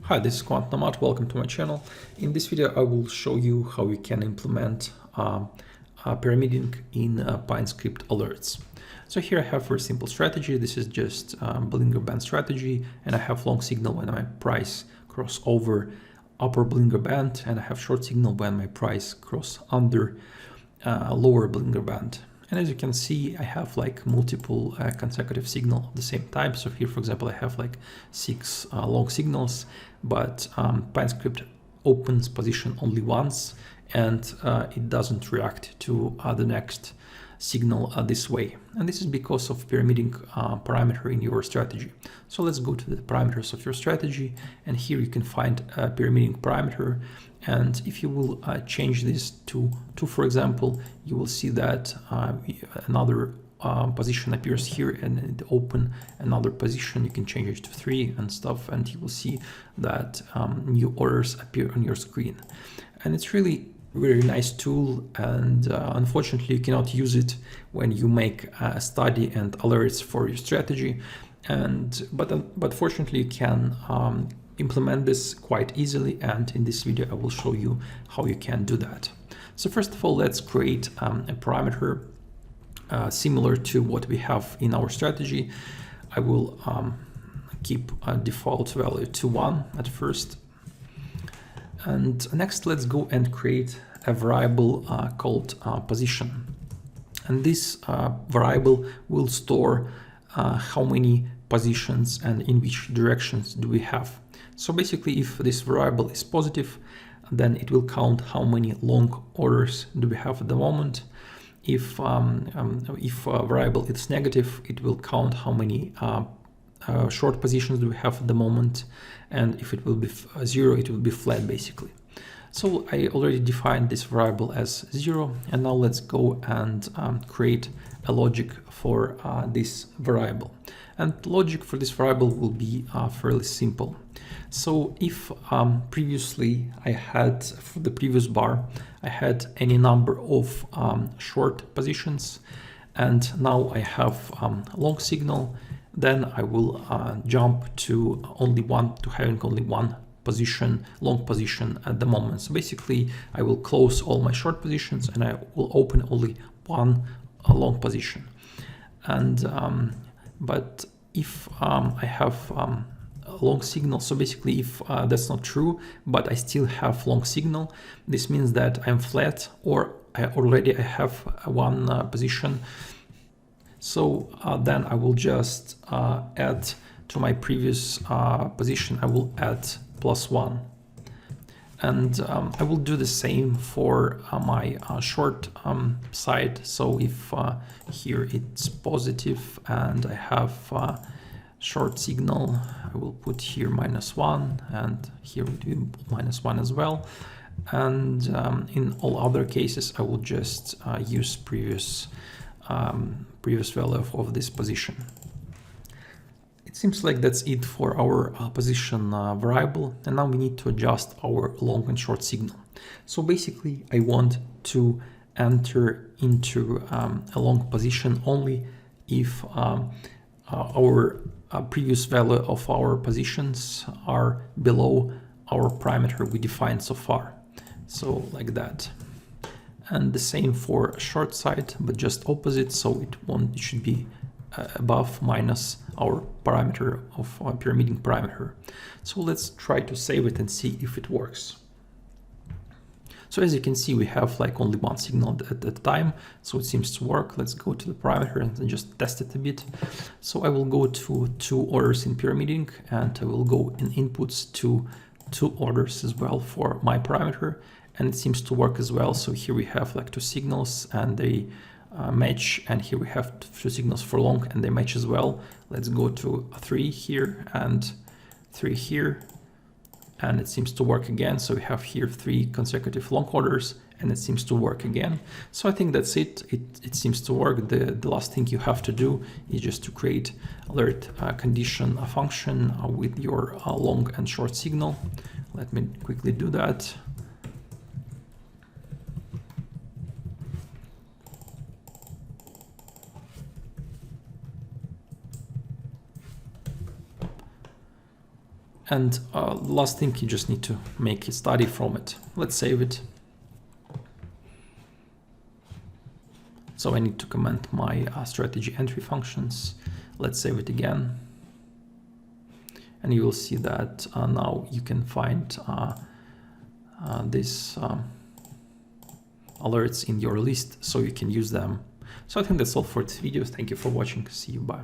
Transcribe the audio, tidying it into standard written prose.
Hi, this is Quantribe. Welcome to my channel. In this video, I will show you how you can implement pyramiding in PineScript alerts. So here I have a very simple strategy. This is just Bollinger Band strategy, and I have long signal when my price cross over upper Bollinger Band, and I have short signal when my price cross under lower Bollinger Band. And as you can see, I have like multiple consecutive signal at the same time. So here, for example, I have like 6 long signals, but PineScript opens position only once, and it doesn't react to the next signal this way. And this is because of pyramiding parameter in your strategy. So let's go to the parameters of your strategy, and here you can find a pyramiding parameter. And if you will change this to 2, for example, you will see that another position appears here, and it open another position. You can change it to 3 and stuff, and you will see that new orders appear on your screen. And it's really very nice tool, and unfortunately you cannot use it when you make a study and alerts for your strategy. But fortunately you can implement this quite easily, and in this video I will show you how you can do that. So first of all, let's create a parameter similar to what we have in our strategy. I will keep a default value to 1 at first. And next, let's go and create a variable called position. And this variable will store how many positions and in which directions do we have. So basically, if this variable is positive, then it will count how many long orders do we have at the moment. If a variable is negative, it will count how many short positions do we have at the moment, and if it will be 0, it will be flat basically. So I already defined this variable as 0, and now let's go and create a logic for this variable. And logic for this variable will be fairly simple. So if previously I had, for the previous bar, I had any number of short positions, and now I have long signal, then I will jump to having only one position, long position at the moment. So basically I will close all my short positions and I will open only one long position. And but if I have a long signal, so basically if that's not true, but I still have long signal, this means that I'm flat, or I have one position. So then I will just add to my previous position, I will add +1. And I will do the same for my short side. So if here it's positive and I have short signal, I will put here -1, and here it will be -1 as well. And in all other cases, I will just use previous value of this position. It seems like that's it for our position variable, and now we need to adjust our long and short signal. So basically I want to enter into a long position only if our previous value of our positions are below our parameter we defined so far. So like that. And the same for short side, but just opposite, so it should be above minus our parameter of our pyramiding parameter. So let's try to save it and see if it works. So as you can see, we have like only one signal at a time, so it seems to work. Let's go to the parameter and just test it a bit. So I will go to 2 orders in pyramiding, and I will go in inputs to 2 orders as well for my parameter, and it seems to work as well. So here we have like 2 signals and they match, and here we have 2 signals for long and they match as well. Let's go to 3 here and 3 here, and it seems to work again. So we have here 3 consecutive long orders and it seems to work again. So I think that's it. It seems to work. The last thing you have to do is just to create alert condition a function with your long and short signal. Let me quickly do that. And last thing, you just need to make a study from it. Let's save it. So I need to comment my strategy entry functions. Let's save it again. And you will see that now you can find these alerts in your list, so you can use them. So I think that's all for this video. Thank you for watching. See you. Bye.